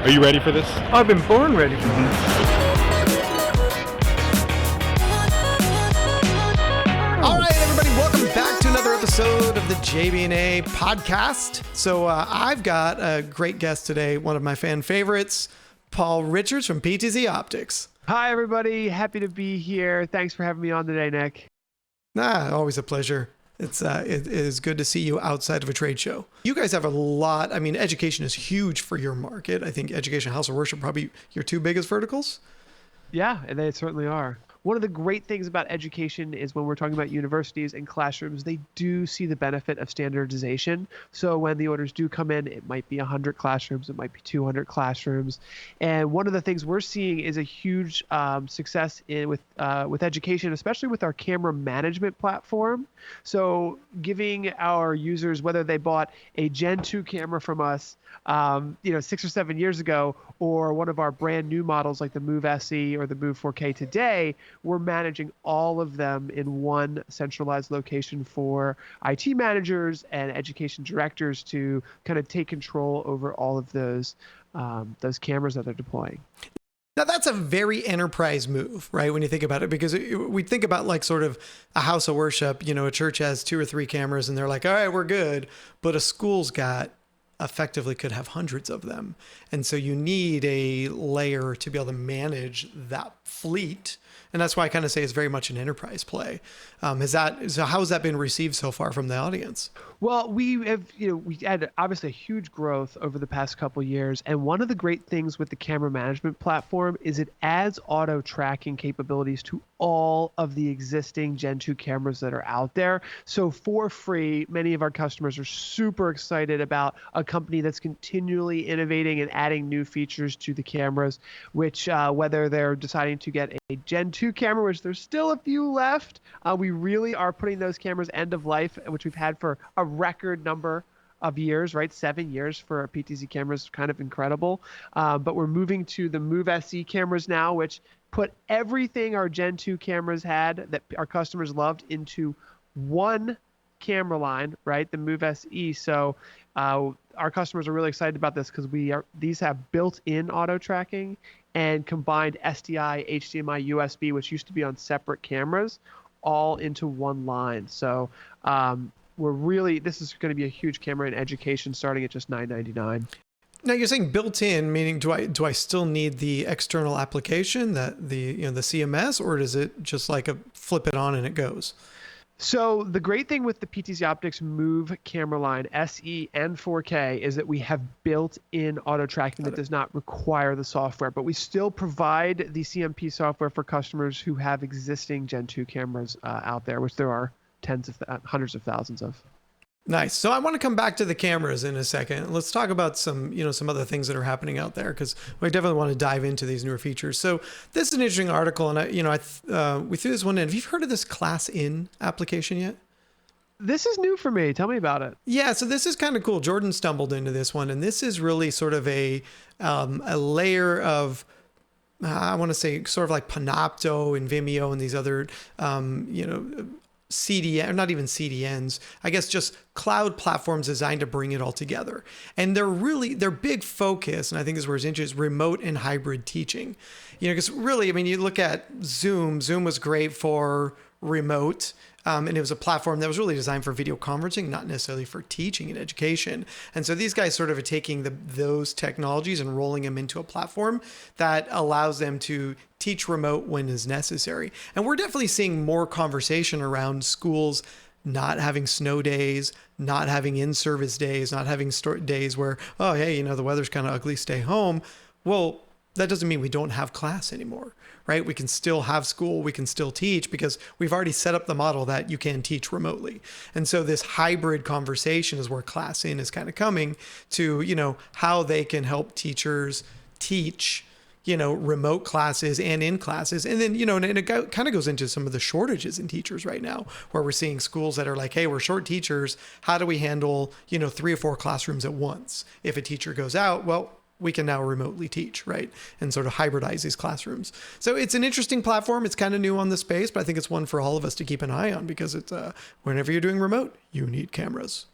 Are you ready for this? I've been born ready for this. All right, everybody, welcome back to another episode of the JB&A podcast. So I've got a great guest today, one of my fan favorites, Paul Richards from PTZ Optics. Hi, everybody. Happy to be here. Thanks for having me on today, Nick. Always a pleasure. It is good to see you outside of a trade show. You guys have a lot. I mean, education is huge for your market. I think education, house of worship, probably your two biggest verticals. Yeah, and they certainly are. One of the great things about education is when we're talking about universities and classrooms, they do see the benefit of standardization. So when the orders do come in, it might be 100 classrooms, it might be 200 classrooms. And one of the things we're seeing is a huge success with education, especially with our camera management platform. So giving our users, whether they bought a Gen 2 camera from us 6 or 7 years ago, or one of our brand new models like the Move SE or the Move 4K today, we're managing all of them in one centralized location for IT managers and education directors to kind of take control over all of those cameras that they're deploying. Now, that's a very enterprise move, right? When you think about it, because we think about like sort of a house of worship, a church has 2 or 3 cameras and they're like, all right, we're good. But a school's got effectively could have hundreds of them. And so you need a layer to be able to manage that fleet. And that's why I kind of say it's very much an enterprise play. How has that been received so far from the audience? Well, we had obviously a huge growth over the past couple of years. And one of the great things with the camera management platform is it adds auto tracking capabilities to all of the existing Gen 2 cameras that are out there. So for free, many of our customers are super excited about a company that's continually innovating and adding new features to the cameras, which whether they're deciding to get a Gen 2 camera, which there's still a few left, we really are putting those cameras end of life, which we've had for a record number of years, right? 7 years for a PTZ cameras, kind of incredible. But we're moving to the Move SE cameras now, which put everything our Gen 2 cameras had that our customers loved into one camera line, right? The Move SE. So our customers are really excited about this because these have built-in auto tracking and combined SDI, HDMI, USB, which used to be on separate cameras, all into one line. So this is going to be a huge camera in education starting at just $9.99. Now you're saying built-in, meaning do I still need the external application, the CMS, or does it just like a flip it on and it goes? So the great thing with the PTZ Optics Move camera line, SE and 4K, is that we have built-in auto tracking that does not require the software, but we still provide the CMP software for customers who have existing Gen 2 cameras out there, which there are hundreds of thousands of. Nice. So I want to come back to the cameras in a second. Let's talk about some other things that are happening out there, because we definitely want to dive into these newer features. So this is an interesting article, and we threw this one in. Have you heard of this Class In application yet? This is new for me. Tell me about it. Yeah, so this is kind of cool. Jordan stumbled into this one, and this is really sort of a layer of, I want to say, sort of like Panopto and Vimeo and these other, CDN, or not even CDNs, I guess just cloud platforms designed to bring it all together. And their big focus, and I think this is where it's interesting, is remote and hybrid teaching. Because really, you look at Zoom was great for remote, and it was a platform that was really designed for video conferencing, not necessarily for teaching and education. And so these guys sort of are taking those technologies and rolling them into a platform that allows them to teach remote when is necessary. And we're definitely seeing more conversation around schools not having snow days, not having in-service days, not having days where, oh, hey, the weather's kind of ugly, stay home. Well, that doesn't mean we don't have class anymore, right? We can still have school, we can still teach, because we've already set up the model that you can teach remotely. And so this hybrid conversation is where Class In is kind of coming to, how they can help teachers teach remote classes and in classes. And then, and it kind of goes into some of the shortages in teachers right now, where we're seeing schools that are like, hey, we're short teachers. How do we handle, 3 or 4 classrooms at once? If a teacher goes out, well, we can now remotely teach, right? And sort of hybridize these classrooms. So it's an interesting platform. It's kind of new on the space, but I think it's one for all of us to keep an eye on, because it's whenever you're doing remote, you need cameras.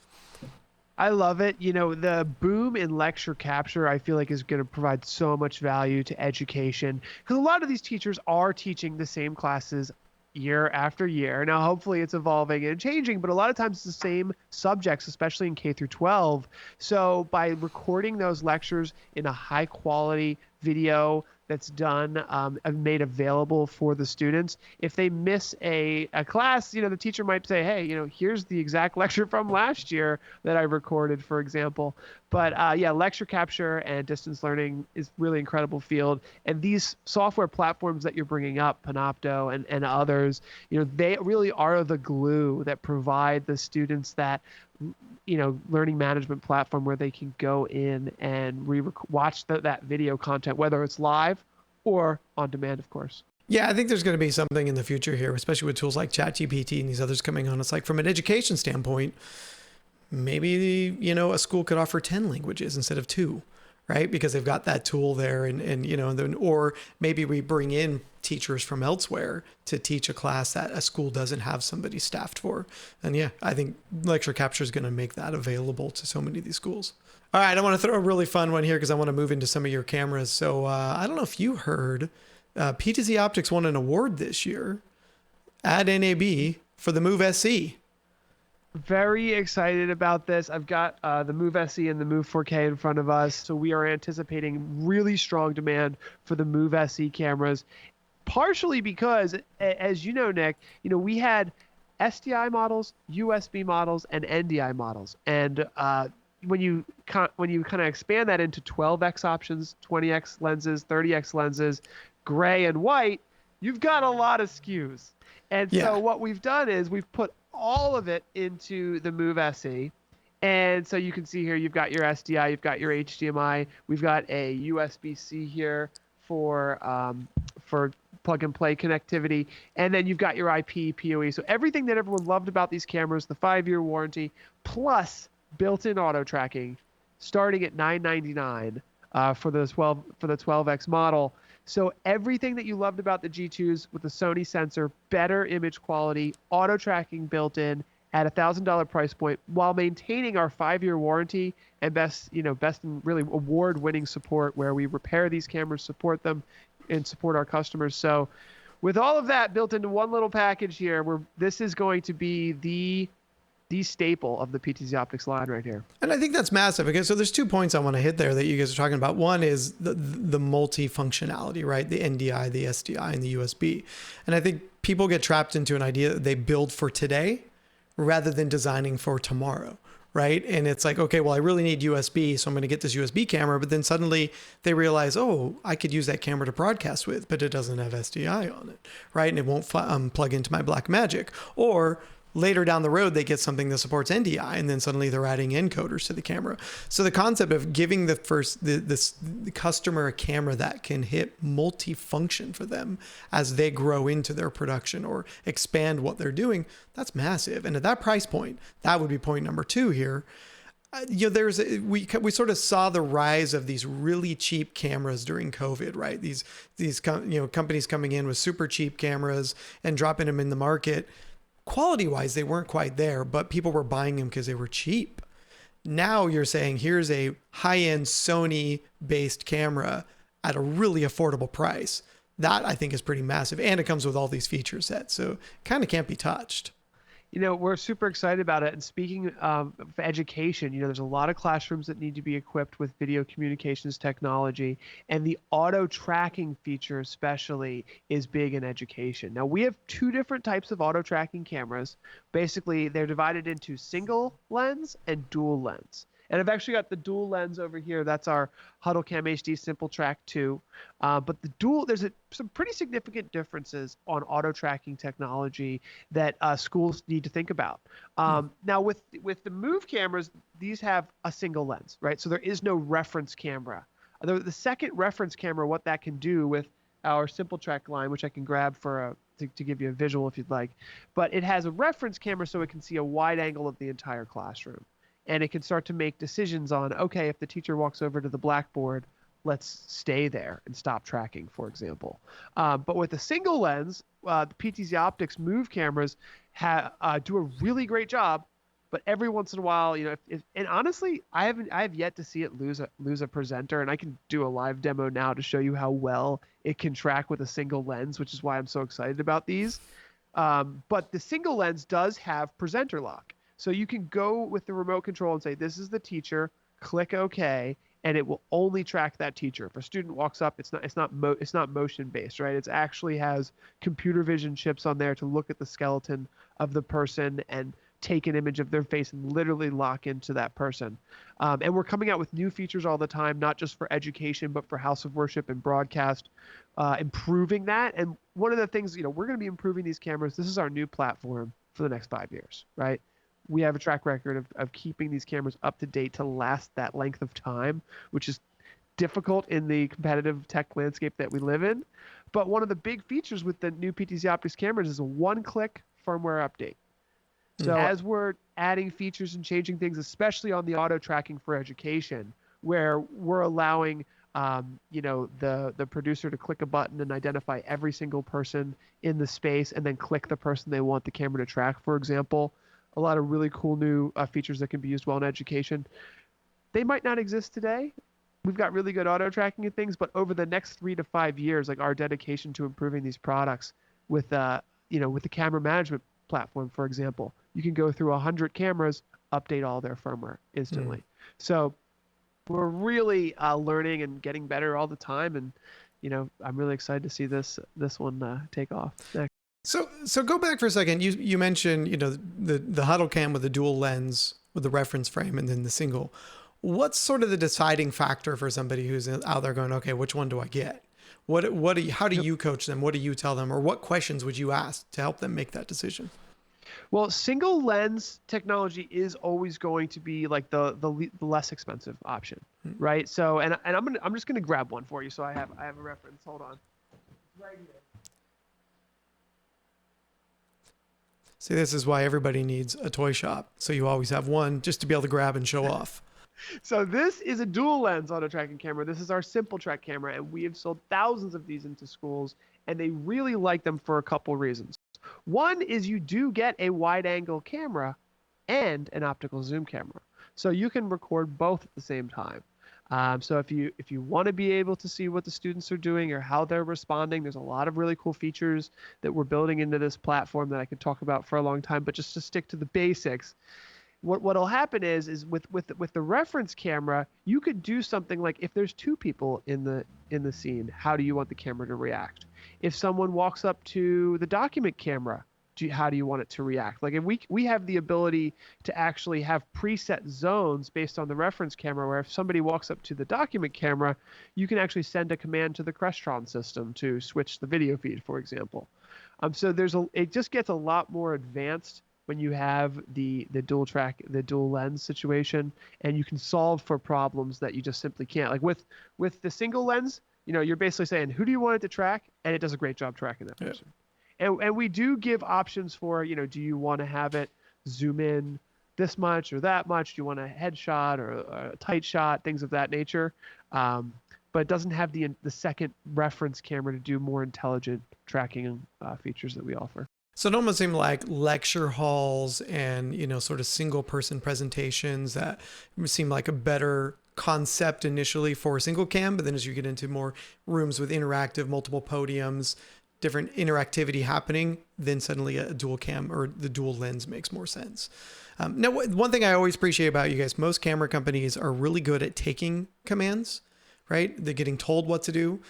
I love it. The boom in lecture capture, I feel like is going to provide so much value to education because a lot of these teachers are teaching the same classes year after year. Now, hopefully it's evolving and changing, but a lot of times it's the same subjects, especially in K through 12. So by recording those lectures in a high quality video that's done and made available for the students, if they miss a class, the teacher might say, hey, here's the exact lecture from last year that I recorded, for example. But yeah, lecture capture and distance learning is really incredible field. And these software platforms that you're bringing up, Panopto and others, they really are the glue that provide the students that learning management platform where they can go in and watch that video content, whether it's live or on demand, of course. Yeah, I think there's going to be something in the future here, especially with tools like ChatGPT and these others coming on. It's like from an education standpoint, maybe, a school could offer 10 languages instead of 2, right? Because they've got that tool there or maybe we bring in teachers from elsewhere to teach a class that a school doesn't have somebody staffed for. And yeah, I think lecture capture is going to make that available to so many of these schools. All right, I want to throw a really fun one here because I want to move into some of your cameras. So I don't know if you heard, PTZ Optics won an award this year at NAB for the Move SE. Very excited about this. I've got the Move SE and the Move 4K in front of us. So we are anticipating really strong demand for the Move SE cameras, partially because, as you know, Nick, we had SDI models, USB models, and NDI models. And when you kind of expand that into 12x options, 20x lenses, 30x lenses, gray and white, you've got a lot of SKUs. And so what we've done is we've put all of it into the Move SE. And so you can see here, you've got your SDI, you've got your HDMI, we've got a USB-C here for plug and play connectivity, and then you've got your IP, PoE. So everything that everyone loved about these cameras, the 5-year warranty, plus built-in auto tracking, starting at $999 for the 12X model. So everything that you loved about the G2s with the Sony sensor, better image quality, auto tracking built in at $1,000 price point, while maintaining our 5-year warranty and best and really award-winning support, where we repair these cameras, support them, and support our customers. So with all of that built into one little package here, this is going to be the staple of the PTZ Optics line right here. And I think that's massive. Okay, so there's 2 points I want to hit there that you guys are talking about. One is the multi-functionality, right? The NDI, the SDI, and the USB. And I think people get trapped into an idea that they build for today rather than designing for tomorrow, right? And it's like, okay, well, I really need USB, so I'm going to get this USB camera. But then suddenly they realize, oh, I could use that camera to broadcast with, but it doesn't have SDI on it, right? And it won't plug into my Blackmagic. Or later down the road, they get something that supports NDI, and then suddenly they're adding encoders to the camera. So the concept of giving the customer a camera that can hit multi-function for them as they grow into their production or expand what they're doing, that's massive. And at that price point, that would be point number 2 here. We sort of saw the rise of these really cheap cameras during COVID, right? These companies coming in with super cheap cameras and dropping them in the market. Quality-wise, they weren't quite there, but people were buying them because they were cheap. Now you're saying, here's a high-end Sony-based camera at a really affordable price. That, I think, is pretty massive, and it comes with all these feature sets, so it kind of can't be touched. We're super excited about it. And speaking of education, there's a lot of classrooms that need to be equipped with video communications technology, and the auto tracking feature especially is big in education. Now, we have 2 different types of auto tracking cameras. Basically, they're divided into single lens and dual lens. And I've actually got the dual lens over here. That's our HuddleCam HD Simple Track 2. But the dual, there's some pretty significant differences on auto tracking technology that schools need to think about. Now, with the Move cameras, these have a single lens, right? So there is no reference camera. The second reference camera, what that can do with our Simple Track line, which I can grab to give you a visual if you'd like, but it has a reference camera so it can see a wide angle of the entire classroom. And it can start to make decisions on, okay, if the teacher walks over to the blackboard, let's stay there and stop tracking, for example. But with a single lens, the PTZ Optics Move cameras do a really great job But every once in a while, and honestly, I have yet to see it lose a presenter, and I can do a live demo now to show you how well it can track with a single lens, which is why I'm so excited about these. But the single lens does have presenter lock. So you can go with the remote control and say, this is the teacher, click OK, and it will only track that teacher. If a student walks up, it's not motion based, right? It actually has computer vision chips on there to look at the skeleton of the person and take an image of their face and literally lock into that person. And we're coming out with new features all the time, not just for education, but for House of Worship and broadcast, improving that. And one of the things, we're going to be improving these cameras. This is our new platform for the next 5 years, right? We have a track record of keeping these cameras up to date to last that length of time, which is difficult in the competitive tech landscape that we live in. But one of the big features with the new PTZ Optics cameras is a one-click firmware update. So as we're adding features and changing things, especially on the auto tracking for education, where we're allowing the producer to click a button and identify every single person in the space and then click the person they want the camera to track, for example. A lot of really cool new features that can be used well in education. They might not exist today. We've got really good auto tracking and things, but over the next 3 to 5 years, like our dedication to improving these products with the camera management platform, for example, you can go through 100 cameras, update all their firmware instantly. So we're really learning and getting better all the time, and I'm really excited to see this one take off next. So go back for a second. You mentioned the huddle cam with the dual lens with the reference frame and then the single. What's sort of the deciding factor for somebody who's out there going, okay, which one do I get? How do you coach them? What do you tell them? Or what questions would you ask to help them make that decision? Well, single lens technology is always going to be like the less expensive option, right? So, and I'm just gonna grab one for you. So I have a reference. Hold on. Right here. See, this is why everybody needs a toy shop. So you always have one just to be able to grab and show off. So this is a dual lens auto tracking camera. This is our simple track camera, and we have sold thousands of these into schools, and they really like them for a couple reasons. One is you do get a wide angle camera and an optical zoom camera. So you can record both at the same time. So if you want to be able to see what the students are doing or how they're responding, there's a lot of really cool features that we're building into this platform that I could talk about for a long time, but just to stick to the basics, what'll happen is with the reference camera, you could do something like, if there's two people in the scene, how do you want the camera to react? If someone walks up to the document camera, how do you want it to react? Like, if we have the ability to actually have preset zones based on the reference camera, where if somebody walks up to the document camera, you can actually send a command to the Crestron system to switch the video feed, for example. So it just gets a lot more advanced when you have the dual lens situation, and you can solve for problems that you just simply can't. Like with the single lens, you're basically saying, who do you want it to track? And it does a great job tracking that person. And we do give options for, do you want to have it zoom in this much or that much? Do you want a headshot or a tight shot, things of that nature? But it doesn't have the second reference camera to do more intelligent tracking features that we offer. So it almost seemed like lecture halls and, sort of single person presentations that seemed like a better concept initially for a single cam. But then as you get into more rooms with interactive, multiple podiums, different interactivity happening, then suddenly a dual cam or the dual lens makes more sense. Now, one thing I always appreciate about you guys, most camera companies are really good at taking commands, right? They're getting told what to do.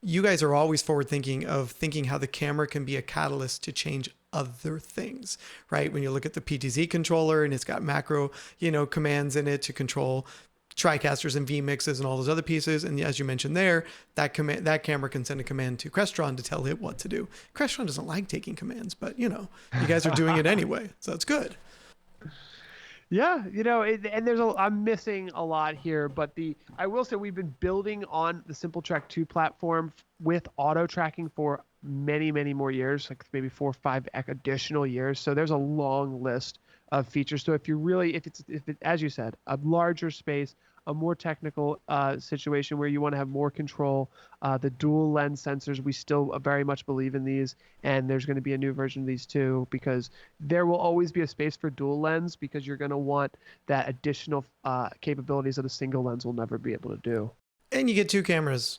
You guys are always forward thinking how the camera can be a catalyst to change other things, right? When you look at the PTZ controller and it's got macro, commands in it to control TriCasters and vMixes and all those other pieces. And as you mentioned there, that camera can send a command to Crestron to tell it what to do. Crestron doesn't like taking commands, but you guys are doing it anyway. So that's good. Yeah, and I'm missing a lot here, but I will say we've been building on the Simple Track 2 platform with auto tracking for many, many more years, like maybe 4 or 5 additional years. So there's a long list of features. So if it's as you said, a larger space, a more technical situation where you want to have more control. The dual lens sensors, we still very much believe in these, and there's going to be a new version of these too, because there will always be a space for dual lens, because you're going to want that additional capabilities that a single lens will never be able to do. And you get two cameras,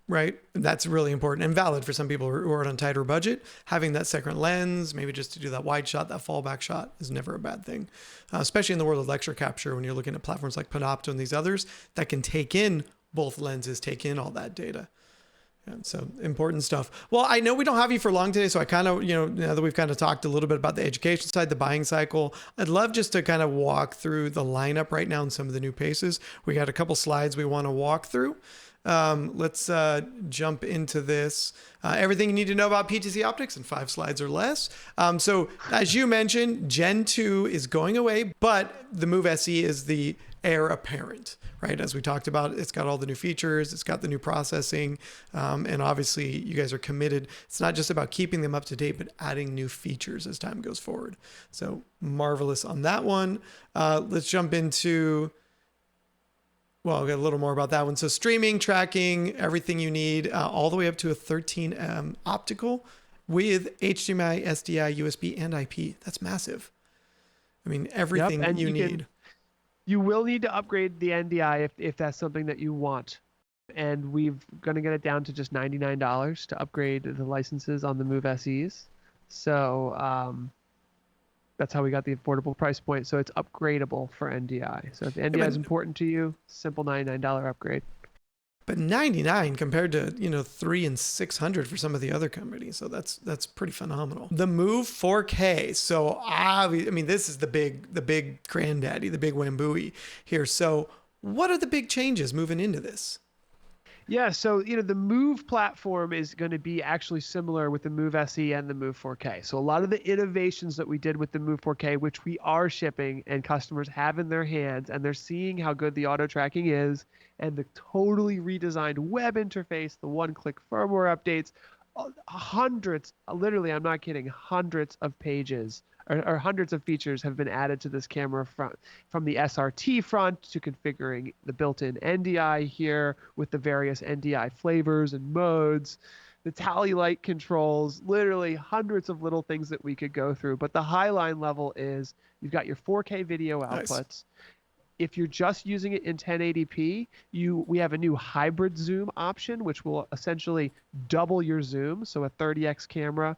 right? That's really important and valid for some people who are on a tighter budget. Having that second lens, maybe just to do that wide shot, that fallback shot, is never a bad thing, especially in the world of lecture capture when you're looking at platforms like Panopto and these others that can take in both lenses, take in all that data. And so important stuff. Well, I know we don't have you for long today, so I kind of, now that we've kind of talked a little bit about the education side, the buying cycle, I'd love just to kind of walk through the lineup right now and some of the new paces. We got a couple slides we want to walk through. Let's jump into this. Everything you need to know about PTZ Optics in 5 slides or less. So as you mentioned, Gen 2 is going away, but the Move SE is the heir apparent, right? As we talked about, it's got all the new features, it's got the new processing, and obviously you guys are committed. It's not just about keeping them up to date, but adding new features as time goes forward. So marvelous on that one. Let's jump into... Well, I'll get a little more about that one. So streaming, tracking, everything you need, all the way up to a 13 optical with HDMI, SDI, USB, and IP. That's massive. I mean, everything you need. You will need to upgrade the NDI if that's something that you want. And we're going to get it down to just $99 to upgrade the licenses on the Move SEs. So that's how we got the affordable price point. So it's upgradable for NDI. So if NDI is important to you, simple $99 upgrade. But 99 compared to, $300 and $600 for some of the other companies. So that's pretty phenomenal. The Move 4K. So this is the big granddaddy, the big wambooey here. So what are the big changes moving into this? Yeah, so the Move platform is going to be actually similar with the Move SE and the Move 4K. So a lot of the innovations that we did with the Move 4K, which we are shipping and customers have in their hands, and they're seeing how good the auto tracking is, and the totally redesigned web interface, the one-click firmware updates, hundreds, literally, I'm not kidding, hundreds of pages or hundreds of features have been added to this camera from the SRT front to configuring the built-in NDI here with the various NDI flavors and modes, the tally light controls, literally hundreds of little things that we could go through. But the highline level is you've got your 4K video outputs. Nice. If you're just using it in 1080p, we have a new hybrid zoom option, which will essentially double your zoom. So a 30x camera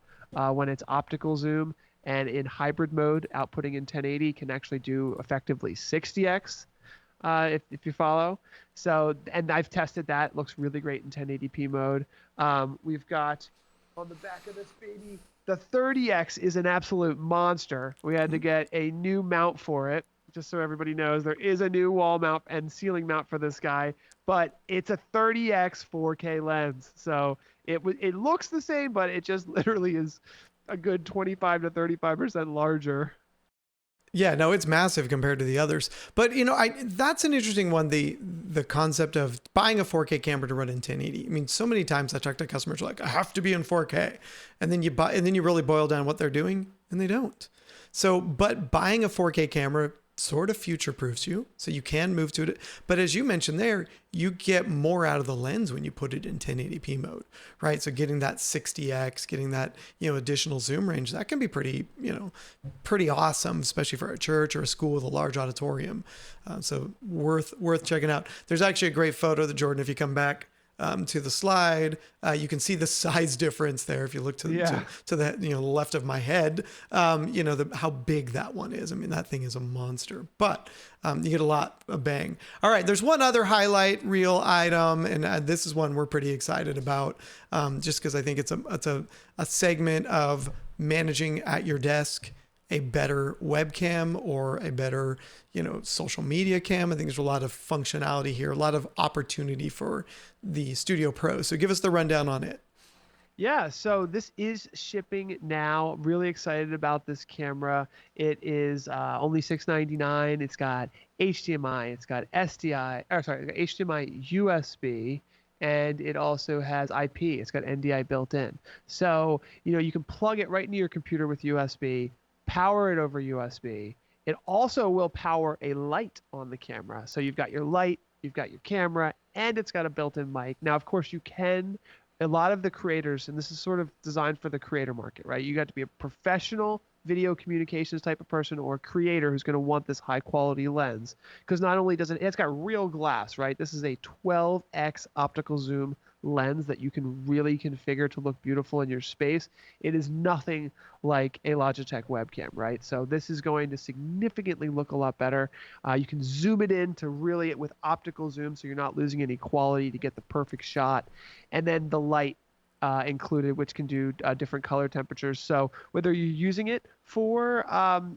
when it's optical zoom, and in hybrid mode, outputting in 1080 can actually do effectively 60x if you follow. So, and I've tested that. It looks really great in 1080p mode. We've got on the back of this baby, the 30x is an absolute monster. We had to get a new mount for it. Just so everybody knows, there is a new wall mount and ceiling mount for this guy, but it's a 30x 4K lens. So it looks the same, but it just literally is a good 25 to 35% larger. Yeah, no, it's massive compared to the others. But that's an interesting one. The concept of buying a 4K camera to run in 1080. I mean, so many times I talk to customers like, I have to be in 4K, and then you really boil down what they're doing, and they don't. So, but buying a 4K camera sort of future-proofs you, so you can move to it. But as you mentioned there, you get more out of the lens when you put it in 1080p mode, right? So getting that 60x, getting that additional zoom range, that can be pretty awesome, especially for a church or a school with a large auditorium. So worth checking out. There's actually a great photo that Jordan, if you come back to the slide, you can see the size difference there. If you look to the left of my head, how big that one is. I mean, that thing is a monster, but you get a lot of bang. All right, there's one other highlight reel item, and this is one we're pretty excited about, just because I think it's a segment of managing at your desk a better webcam or a better, social media cam. I think there's a lot of functionality here, a lot of opportunity for the Studio Pro. So give us the rundown on it. Yeah, so this is shipping now. Really excited about this camera. It is only $699. It's got HDMI, it's got HDMI USB, and it also has IP. It's got NDI built in. So, you can plug it right into your computer with USB, power it over USB. It also will power a light on the camera. So you've got your light, you've got your camera, and it's got a built-in mic. Now, of course, a lot of the creators, and this is sort of designed for the creator market, right? You got to be a professional video communications type of person or a creator who's going to want this high quality lens, because not only it's got real glass, right? This is a 12x optical zoom lens that you can really configure to look beautiful in your space. It is nothing like a Logitech webcam, right? So this is going to significantly look a lot better. You can zoom it in to really with optical zoom, so you're not losing any quality to get the perfect shot. And then the light included, which can do different color temperatures. So whether you're using it for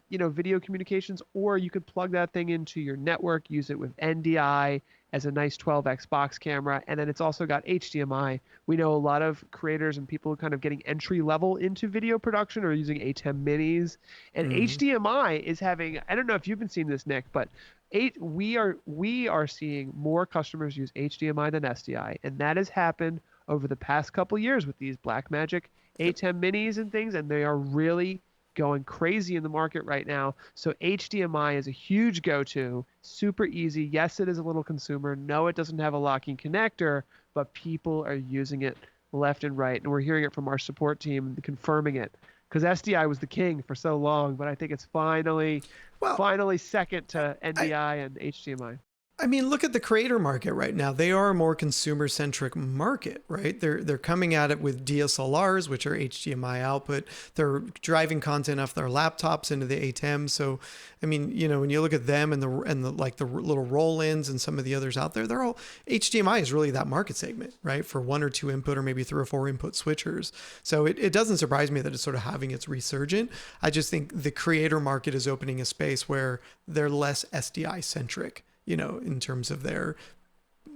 video communications, or you could plug that thing into your network, use it with NDI as a nice 12x box camera, and then it's also got HDMI. We know a lot of creators and people kind of getting entry level into video production are using ATEM minis, and HDMI is having, I don't know if you've been seeing this, Nick, but we are seeing more customers use HDMI than SDI, and that has happened over the past couple years with these Blackmagic ATEM minis and things, and they are really going crazy in the market right now. So HDMI is a huge go-to, super easy. Yes, it is a little consumer. No, it doesn't have a locking connector, but people are using it left and right, and we're hearing it from our support team confirming it, because SDI was the king for so long, but I think it's finally second to NDI and HDMI. I mean, look at the creator market right now. They are a more consumer-centric market, right? They're coming at it with DSLRs, which are HDMI output. They're driving content off their laptops into the ATEM. So, I mean, when you look at them and the little roll-ins and some of the others out there, they're all HDMI is really that market segment, right? For 1 or 2 input or maybe 3 or 4 input switchers. So it doesn't surprise me that it's sort of having its resurgent. I just think the creator market is opening a space where they're less SDI centric, in terms of their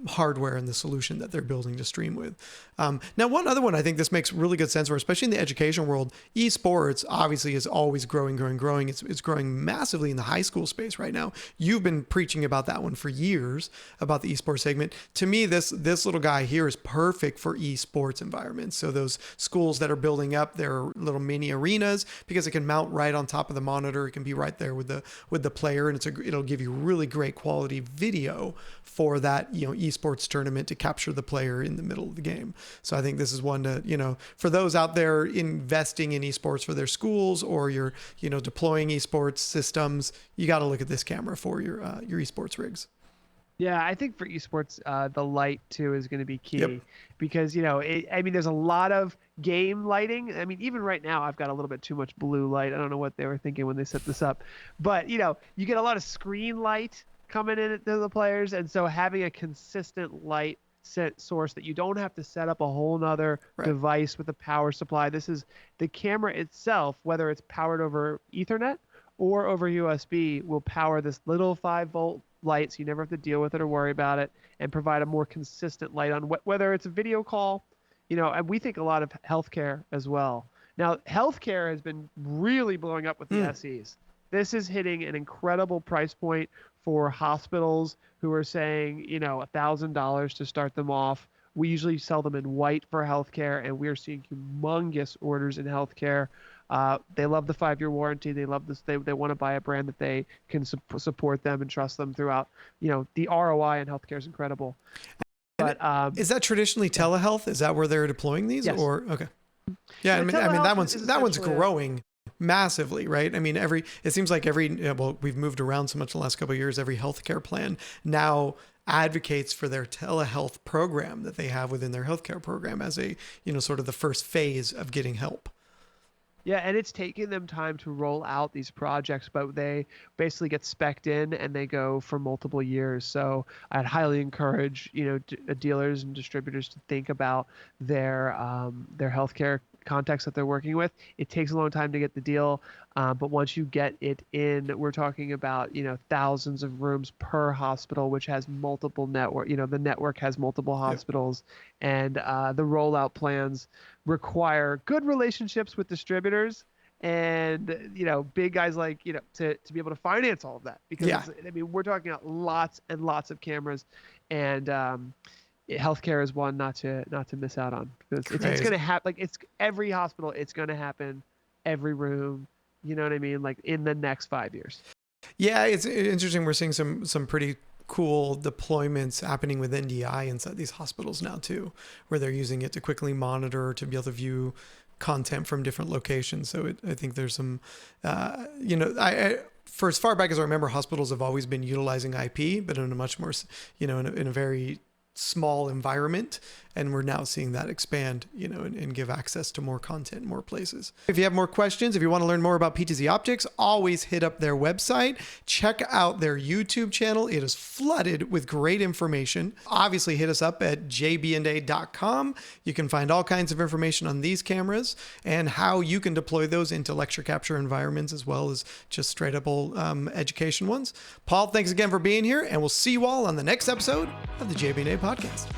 hardware and the solution that they're building to stream with. Now, one other one, I think this makes really good sense for, especially in the education world. Esports obviously is always growing. It's growing massively in the high school space right now. You've been preaching about that one for years, about the esports segment. To me, this little guy here is perfect for esports environments. So those schools that are building up their little mini arenas, because it can mount right on top of the monitor. It can be right there with the player, and it'll give you really great quality video for that, esports tournament to capture the player in the middle of the game. So I think this is one to, for those out there investing in esports for their schools, or you're, deploying esports systems, you got to look at this camera for your esports rigs. Yeah, I think for esports, the light too is going to be key. Yep. Because, there's a lot of game lighting. I mean, even right now, I've got a little bit too much blue light. I don't know what they were thinking when they set this up, but you get a lot of screen light coming in to the players, and so having a consistent light set source that you don't have to set up a whole nother device with a power supply. This is the camera itself, whether it's powered over Ethernet or over USB, will power this little 5-volt light, so you never have to deal with it or worry about it, and provide a more consistent light on whether it's a video call, and we think a lot of healthcare as well. Now, healthcare has been really blowing up with the SEs. This is hitting an incredible price point for hospitals who are saying, $1,000 to start them off. We usually sell them in white for healthcare, and we're seeing humongous orders in healthcare. They love the 5-year warranty. They love this. They want to buy a brand that they can support them and trust them throughout. The ROI in healthcare is incredible. But is that traditionally telehealth? Is that where they're deploying these? Yes. Or okay. Yeah, I mean that one's growing massively, right? I mean, it seems like we've moved around so much in the last couple of years. Every healthcare plan now advocates for their telehealth program that they have within their healthcare program as a, sort of the first phase of getting help. Yeah, and it's taking them time to roll out these projects, but they basically get spec'd in and they go for multiple years. So I'd highly encourage, dealers and distributors to think about their healthcare contacts that they're working with. It takes a long time to get the deal, but once you get it in, we're talking about thousands of rooms per hospital, which has multiple network. The network has multiple hospitals, and the rollout plans require good relationships with distributors and big guys like to be able to finance all of that, because we're talking about lots and lots of cameras, and healthcare is one not to miss out on, because it's going to happen. Like, it's every hospital, it's going to happen, every room, you know what I mean, like in the next 5 years. Yeah, it's interesting. We're seeing some pretty cool deployments happening with NDI inside these hospitals now too, where they're using it to quickly monitor, to be able to view content from different locations. So I think there's some, for as far back as I remember, hospitals have always been utilizing IP, but in a much more, in a very small environment. And we're now seeing that expand, and give access to more content in more places. If you have more questions, if you want to learn more about PTZ Optics, always hit up their website. Check out their YouTube channel. It is flooded with great information. Obviously, hit us up at JB&A.com. You can find all kinds of information on these cameras and how you can deploy those into lecture capture environments, as well as just straight up education ones. Paul, thanks again for being here, and we'll see you all on the next episode of the JB&A podcast.